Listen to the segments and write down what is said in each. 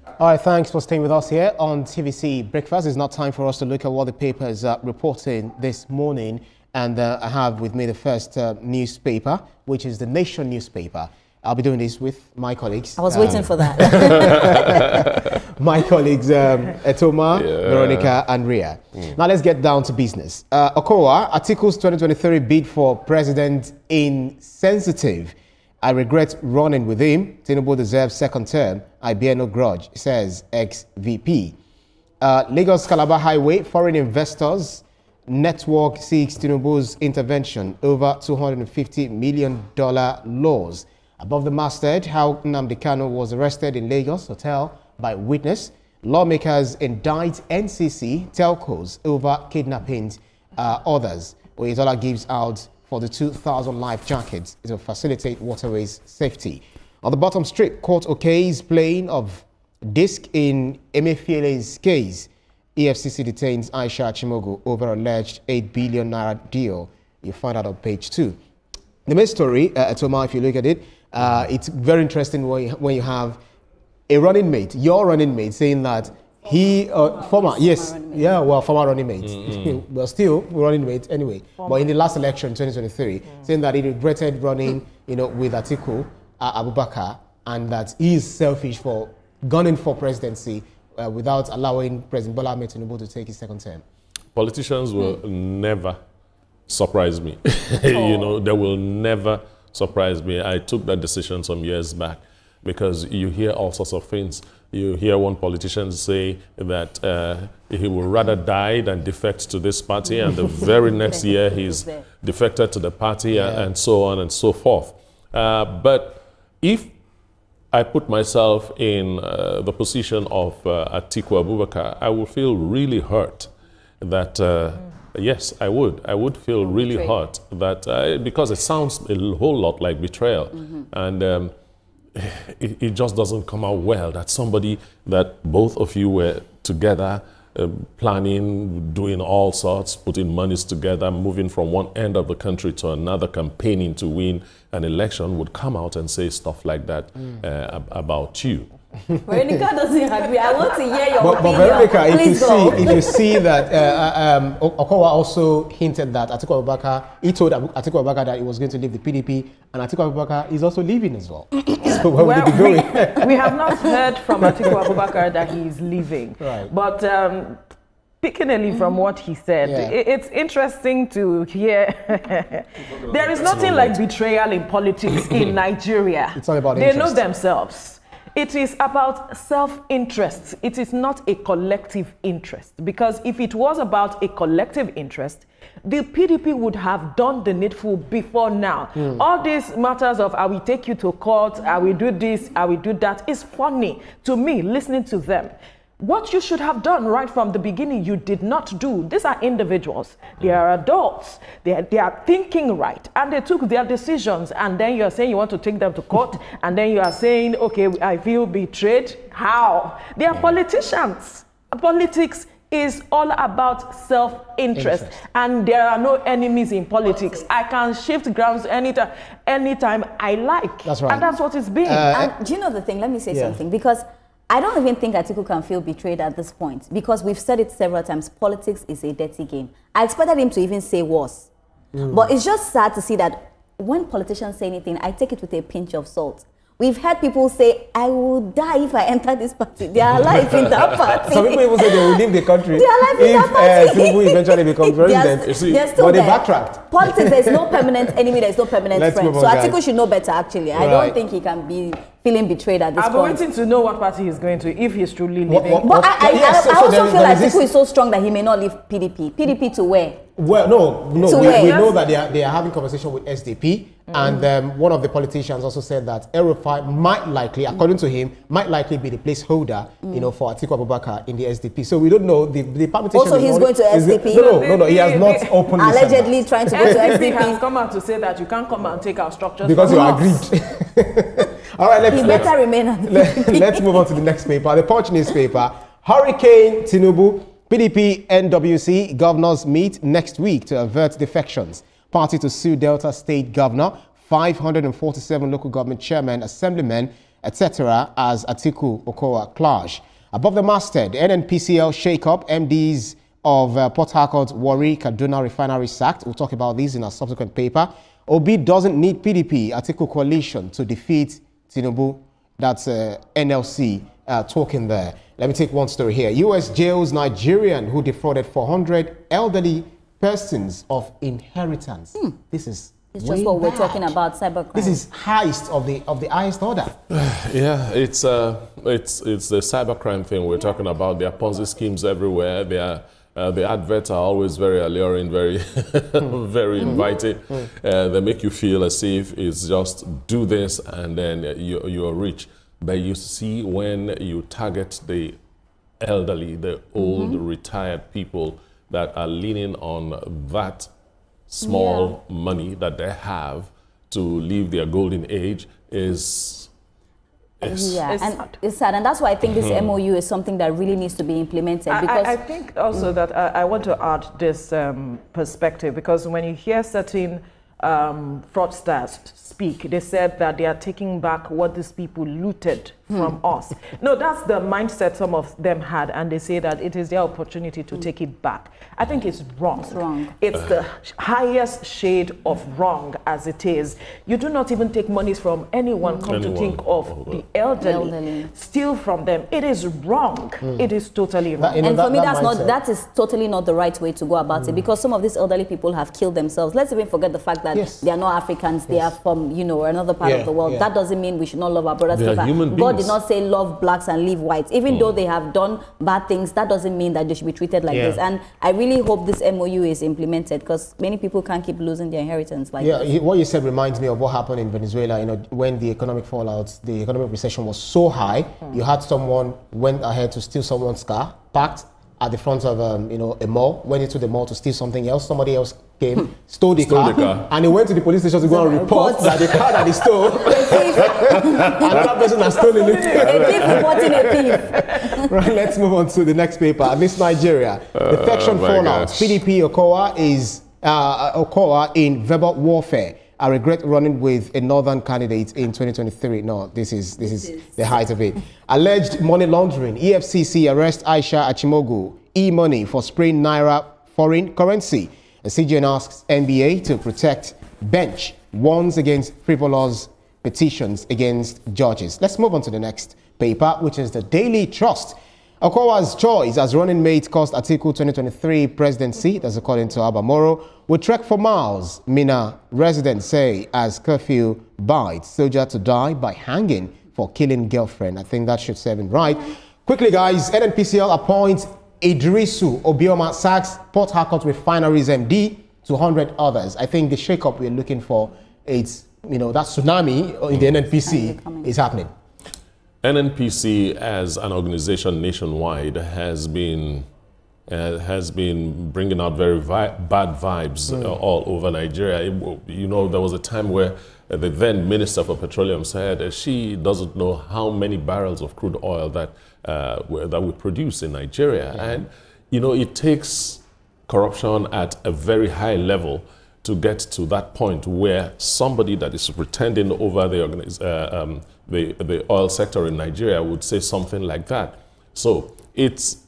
All right, thanks for staying with us here on TVC Breakfast. It's now time for us to look at what the paper is reporting this morning. And I have with me the first newspaper, which is the Nation newspaper. I'll be doing this with my colleagues. I was waiting for that. My colleagues, Etoma, Veronica, and Ria. Now let's get down to business. Okowa, Articles 2023 bid for president insensitive. I regret running with him. Tinubu deserves second term. I bear no grudge, says ex-VP. Lagos-Calabar Highway, foreign investors network seeks Tinubu's intervention over $250 million loss. Above the masthead, how Nnamdi Kanu was arrested in Lagos hotel by witness. Lawmakers indict NCC telcos over kidnappings. Others. Oyetola gives out for the 2,000 life jackets to facilitate waterways safety. On the bottom strip, court okays playing of disc in Emefiele's case. EFCC detains Aisha Chimogu over alleged 8 billion naira deal. You find out on page 2. The main story, Toma, if you look at it, it's very interesting when you have a running mate, your running mate, saying that he, former running mate, but still running mate anyway. But in the last election, 2023, saying that he regretted running, with Atiku Abubakar, and that he is selfish for gunning for presidency without allowing President Bola Ahmed Tinubu to take his second term. Politicians will never surprise me. They will never surprise me. I took that decision some years back because you hear all sorts of things. You hear one politician say that he would rather die than defect to this party, and the very next year he's defected to the party, and so on and so forth. But if I put myself in the position of Atiku Abubakar, I would feel really hurt that, yes, I would. I would feel really hurt that, because it sounds a whole lot like betrayal. And it just doesn't come out well that somebody that both of you were together planning, doing all sorts, putting monies together, moving from one end of the country to another, campaigning to win an election, would come out and say stuff like that about you. Veronica doesn't agree. I want to hear your opinion. But Veronica, if you see that Okowa also hinted that Atiku Abubakar, he told Atiku Abubakar that he was going to leave the PDP, and Atiku Abubakar is also leaving as well. So where would he be going? We have not heard from Atiku Abubakar that he is leaving. Right. But picking only from what he said, it's interesting to hear. There is nothing like betrayal in politics in Nigeria. It's all about interest. They know themselves. It is about self-interest. It is not a collective interest. Because if it was about a collective interest, the PDP would have done the needful before now. All these matters of, I will take you to court, I will do this, I will do that, is funny to me, listening to them. What you should have done right from the beginning, you did not do. These are individuals. They are adults. They are thinking right. And they took their decisions. And then you are saying you want to take them to court. And then you are saying, okay, I feel betrayed. How? They are politicians. Politics is all about self-interest. And there are no enemies in politics. I can shift grounds anytime I like. That's right. And that's what it's been. And do you know the thing? Let me say something. Because I don't even think Atiku can feel betrayed at this point, because we've said it several times, politics is a dirty game. I expected him to even say worse. But it's just sad to see that when politicians say anything, I take it with a pinch of salt. We've heard people say, I will die if I enter this party. They are alive in that party. Some people even say they will leave the country. They are alive in that party. If Tinubu eventually becomes president. They're still but they there. Backtracked. Politics, there's no permanent enemy, there's no permanent friend. So Atiku should know better, actually. I don't think he can be feeling betrayed at this point. I've been waiting to know what party he's going to, if he's truly leaving. But I also feel like Atiku is so strong that he may not leave PDP. PDP to where? Well, no. We know that they are having conversation with SDP. And one of the politicians also said that El-Rufai might likely, according to him, might likely be the placeholder, for Atiku Abubakar in the SDP. So we don't know the permutation. Also, he's going to SDP. No. He has not openly allegedly trying to go to SDP. He has come out to say that you can't come and take our structures because you agreed. All right, let's move on to the next paper. The Punch newspaper. Hurricane Tinubu, PDP, NWC governors meet next week to avert defections. Party to sue Delta State Governor, 547 local government chairmen, assemblymen, etc. as Atiku Okowa clash. Above the masthead, NNPCL shake-up, MDs of Port Harcourt, Warri, Kaduna refinery sacked. We'll talk about this in a subsequent paper. Obi doesn't need PDP, Atiku coalition to defeat Tinubu. That's NLC talking there. Let me take one story here. U.S. jails Nigerian who defrauded 400 elderly persons of inheritance. This is it's just what we're talking about, cybercrime. This is highest of the highest order. Yeah, it's the cybercrime thing we're talking about. There are Ponzi schemes everywhere. There are, the adverts are always very alluring, very, very inviting. They make you feel as if it's just do this and then you're rich. But you see, when you target the elderly, the old retired people that are leaning on that small money that they have to live their golden age is it's sad, and that's why I think this MOU is something that really needs to be implemented. Because I think also that I want to add this perspective, because when you hear certain fraudsters speak, they said that they are taking back what these people looted from us. No, that's the mindset some of them had, and they say that it is their opportunity to take it back. I think it's wrong. It's wrong. It's the highest shade of wrong as it is. You do not even take monies from anyone, to think of the elderly. Steal from them. It is wrong. It is totally wrong. And for me, that is totally not the right way to go about it, because some of these elderly people have killed themselves. Let's even forget the fact that they are not Africans. They are from, another part of the world. That doesn't mean we should not love our brothers. They are human beings. God did not say love blacks and leave whites. Even though they have done bad things, that doesn't mean that they should be treated like this. And I really hope this MOU is implemented, because many people can't keep losing their inheritance like this. What you said reminds me of what happened in Venezuela. When the economic fallout, the economic recession was so high, you had someone went ahead to steal someone's car, parked at the front of a mall, went into the mall to steal something else. Somebody else came, stole the car, and he went to the police station to go and report that the car that he stole, another person has stolen it. A thief reporting a thief. Right, let's move on to the next paper. Miss Nigeria, defection fallout. PDP Okowa in verbal warfare. I regret running with a northern candidate in 2023. No, this is the height of it. Alleged money laundering. EFCC arrest Aisha Achimogu. E-money for spraying Naira foreign currency. And CGN asks NBA to protect bench. Warns against frivolous petitions against judges. Let's move on to the next paper, which is the Daily Trust. Okowa's choice as running mate cost Atiku 2023 presidency, that's according to Abamoro. We trek for miles, Mina residents say, as curfew bites. Soldier to die by hanging for killing girlfriend. I think that should serve him right. Quickly, guys, NNPCL appoints Idrisu Obioma sacks Port Harcourt Refineries MD, 200 others. I think the shake-up we're looking for, it's, that tsunami in the NNPC is happening. NNPC as an organization nationwide has been bringing out very bad vibes all over Nigeria. There was a time where the then Minister for Petroleum said she doesn't know how many barrels of crude oil that we produce in Nigeria. And, it takes corruption at a very high level to get to that point where somebody that is pretending over the oil sector in Nigeria would say something like that. So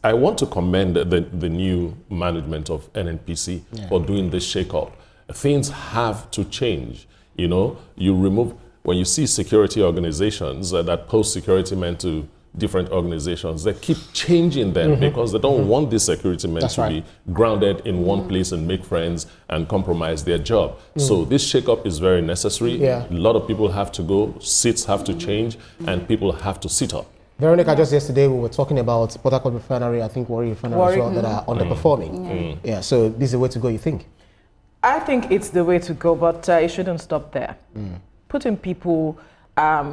I want to commend the new management of NNPC for doing this shake-up. Things have to change. You remove, when you see security organizations that post security men to different organizations, they keep changing them because they don't want these security men to be grounded in one place and make friends and compromise their job. So this shake-up is very necessary. A lot of people have to go, seats have to change, and people have to sit up. Veronica, just yesterday we were talking about Port Harcourt Refinery, I think Warri Refinery as well, that are underperforming. So this is the way to go, you think? I think it's the way to go, but it shouldn't stop there. Putting people...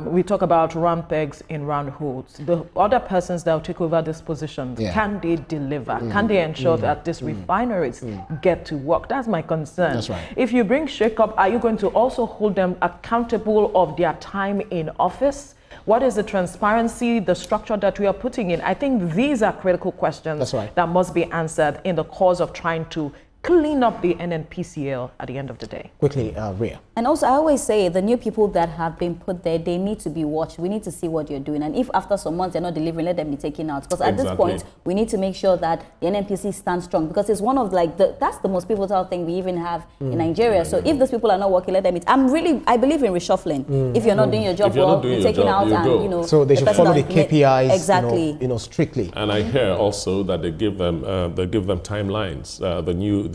we talk about round pegs in round holes. The other persons that will take over this position, can they deliver? Can they ensure that these refineries get to work? That's my concern. That's right. If you bring shake-up, are you going to also hold them accountable of their time in office? What is the transparency, the structure that we are putting in? I think these are critical questions that must be answered in the course of trying to clean up the NNPCL at the end of the day. Quickly, Rhea. And also, I always say the new people that have been put there, they need to be watched. We need to see what you're doing. And if after some months they're not delivering, let them be taken out. Because at this point, we need to make sure that the NNPC stands strong. Because it's one of that's the most pivotal thing we even have in Nigeria. So if those people are not working, let them I believe in reshuffling. If you're not doing your job well, you're taken out and, So they should follow the KPIs, exactly. Strictly. And I hear also that they give them timelines.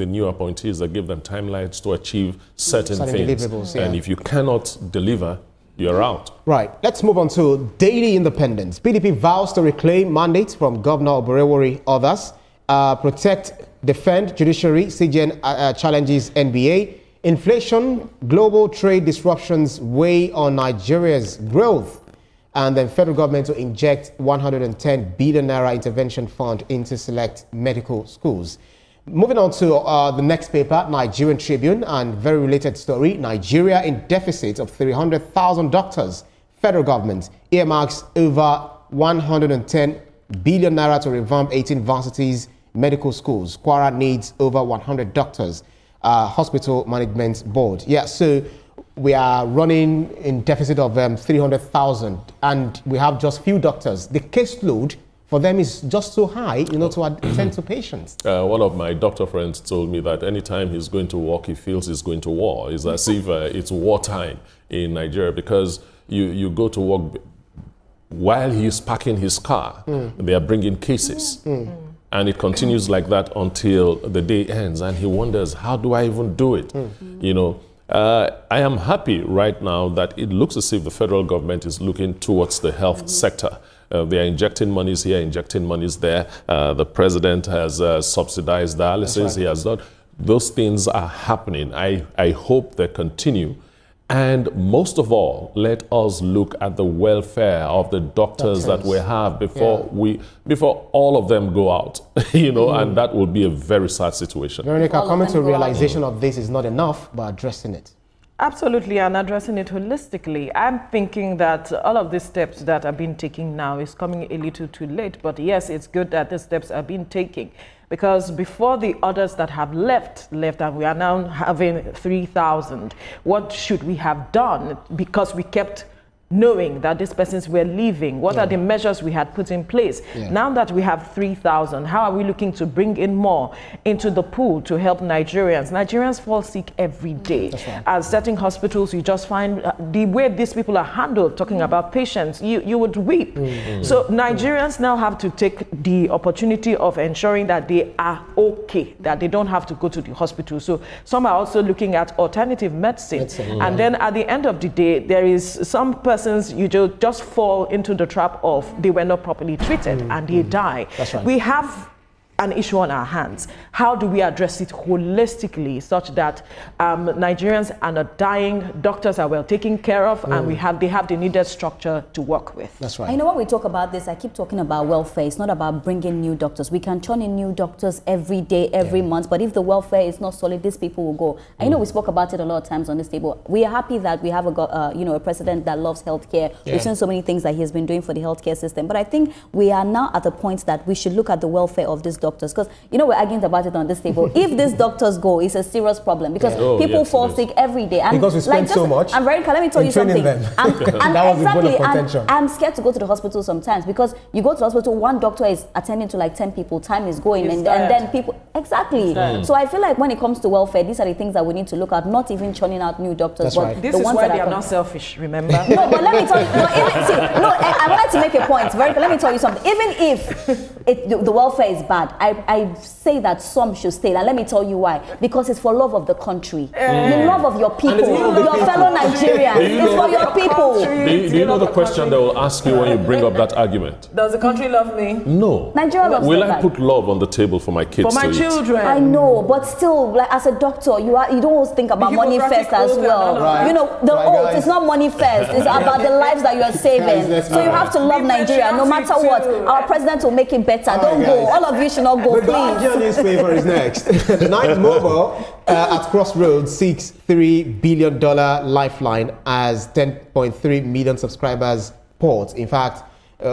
The new appointees, they give them timelines to achieve certain things. And if you cannot deliver, you're out. Right. Let's move on to daily independence. PDP vows to reclaim mandates from Governor Oborewori, others. Protect, defend judiciary. CGN challenges NBA. Inflation, global trade disruptions weigh on Nigeria's growth. And then federal government to inject 110 billion naira intervention fund into select medical schools. Moving on to the next paper, Nigerian Tribune, and very related story, Nigeria in deficit of 300,000 doctors. Federal government earmarks over 110 billion naira to revamp 18 varsities medical schools. Kwara needs over 100 doctors. Hospital Management Board. Yeah, so we are running in deficit of 300,000 and we have just few doctors. The caseload for them is just so high, to attend to patients. One of my doctor friends told me that anytime he's going to work, he feels he's going to war. It's as if it's wartime in Nigeria, because you go to work while he's parking his car, they are bringing cases. And it continues like that until the day ends. And he wonders, how do I even do it? I am happy right now that it looks as if the federal government is looking towards the health sector. They are injecting monies here, injecting monies there. The president has subsidized dialysis. He has done. Those things are happening. I hope they continue. And most of all, let us look at the welfare of the doctors that we have before all of them go out, and that would be a very sad situation. Veronica, coming to a realization of this is not enough, but addressing it. Absolutely, and addressing it holistically. I'm thinking that all of these steps that are being taken now is coming a little too late, but yes, it's good that the steps are being taken. Because before the others that have left, and we are now having 3,000, what should we have done? Because we kept knowing that these persons were leaving. What are the measures we had put in place? Now that we have 3,000, how are we looking to bring in more into the pool to help Nigerians? Nigerians fall sick every day. At certain hospitals, you just find the way these people are handled, talking about patients, you would weep. So Nigerians now have to take the opportunity of ensuring that they are okay, that they don't have to go to the hospital. So some are also looking at alternative medicine. And then at the end of the day, there is some persons you just fall into the trap of they were not properly treated and they die. We have an issue on our hands. How do we address it holistically such that Nigerians are not dying, doctors are well taken care of, and they have the needed structure to work with? That's right. I know when we talk about this, I keep talking about welfare. It's not about bringing new doctors. We can churn in new doctors every day, every month, but if the welfare is not solid, these people will go. I know we spoke about it a lot of times on this table. We are happy that we have a president that loves healthcare. We've seen so many things that he has been doing for the healthcare system, but I think we are now at the point that we should look at the welfare of these doctors. Because we're arguing about it on this table. If these doctors go, it's a serious problem because people fall sick every day. And because we spend so much. And Veronica, let me tell you something. Exactly. I'm scared to go to the hospital sometimes because you go to the hospital, one doctor is attending to like 10 people, time is going, and then people So I feel like when it comes to welfare, these are the things that we need to look at, not even churning out new doctors. But this is why they are not selfish, remember? No, but let me tell you. I wanted to make a point. Veronica, let me tell you something. Even if the welfare is bad, I say that some should stay. And let me tell you why. Because it's for love of the country. The love of your people, your fellow Nigerians. It's for your people. Do you know the question they will ask you when you bring up that argument? Does the country love me? No. Nigeria loves Will I put love on the table for my kids? For my children. I know, but still, like as a doctor, you don't always think about money first as well. The oath, it's not money first. It's about the lives that you are saving. So you have to love Nigeria, no matter what. Our president will make it better. Don't go. All of you should not go, The Guardian newspaper is next. The Night Mobile at Crossroads seeks $3 billion lifeline as 10.3 million subscribers port. In fact,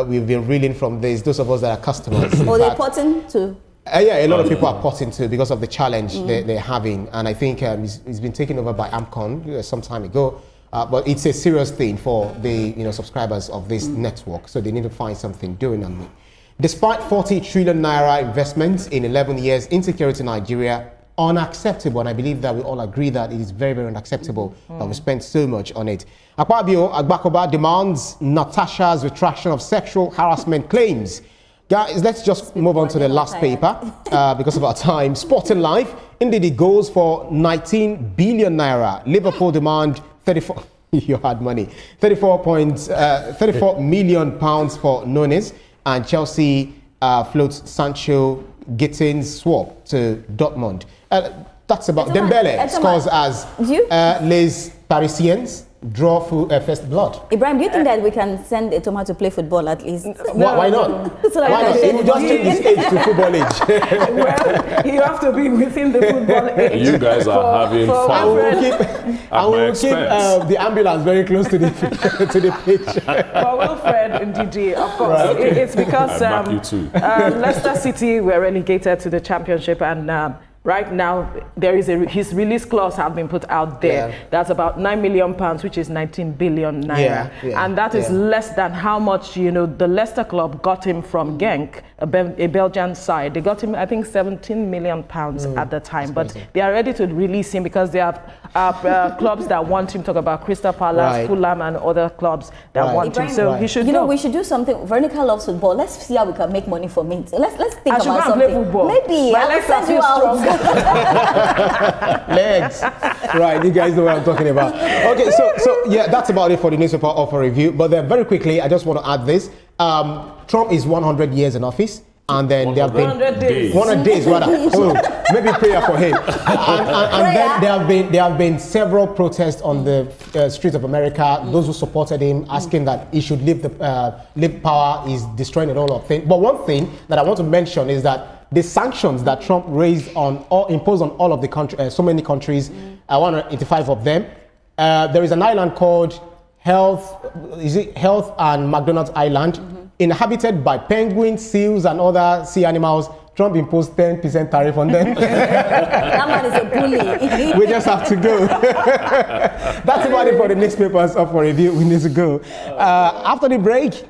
we've been reeling from this. Those of us that are customers. They're porting to Yeah, a lot of people are potting too because of the challenge they're having, and I think it's been taken over by AMCON some time ago. But it's a serious thing for the subscribers of this network, so they need to find something doing on it. Despite 40 trillion naira investments in 11 years, insecurity in Nigeria, unacceptable, and I believe that we all agree that it is very, very unacceptable that we spend so much on it. Akpabio Agbakoba demands Natasha's retraction of sexual harassment claims. Guys, let's just move on to the last paper because of our time. Sporting Life, indeed it goes for 19 billion naira. Liverpool demand 34, you had money, 34 million pounds for Nunes, and Chelsea floats Sancho Gittins swap to Dortmund. That's about Dembele scores as Les Parisiens draw first blood. Ibrahim, do you think that we can send Etoma to play football at least? Why not? So why not? He will just take his age to football age. Well, you have to be within the football age. You guys are having fun. I will keep the ambulance very close to the to the pitch. For Wilfred and DG, of course, right. It's because Leicester City were relegated to the Championship, and right now, there is his release clause have been put out there. That's about £9 million, which is 19 billion naira. And that is less than how much, the Leicester club got him from Genk, a Belgian side. They got him, I think, 17 million pounds at the time. But they are ready to release him because they have clubs that want him. Talk about Crystal Palace, Fulham, and other clubs that want him. So he should go. We should do something. Veronica loves football. Let's see how we can make money from it. So let's think about something. Play football. Maybe I'll send you out. Legs. Right, you guys know what I'm talking about. Okay, so yeah, that's about it for the newspaper offer review. But then very quickly, I just want to add this. Trump is 100 years in office, and then there have been 100 days. 100 days rather. Maybe prayer for him. And then there have been several protests on the streets of America. Those who supported him asking that he should leave power is destroying it all of things. But one thing that I want to mention is that the sanctions that Trump raised on or imposed on all of the countries, so many countries, 185 of them. There is an island called Health and McDonald's Island, inhabited by penguins, seals, and other sea animals. Trump imposed 10% tariff on them. That man is a bully. We just have to go. That's about it for the newspapers up for review. We need to go. After the break,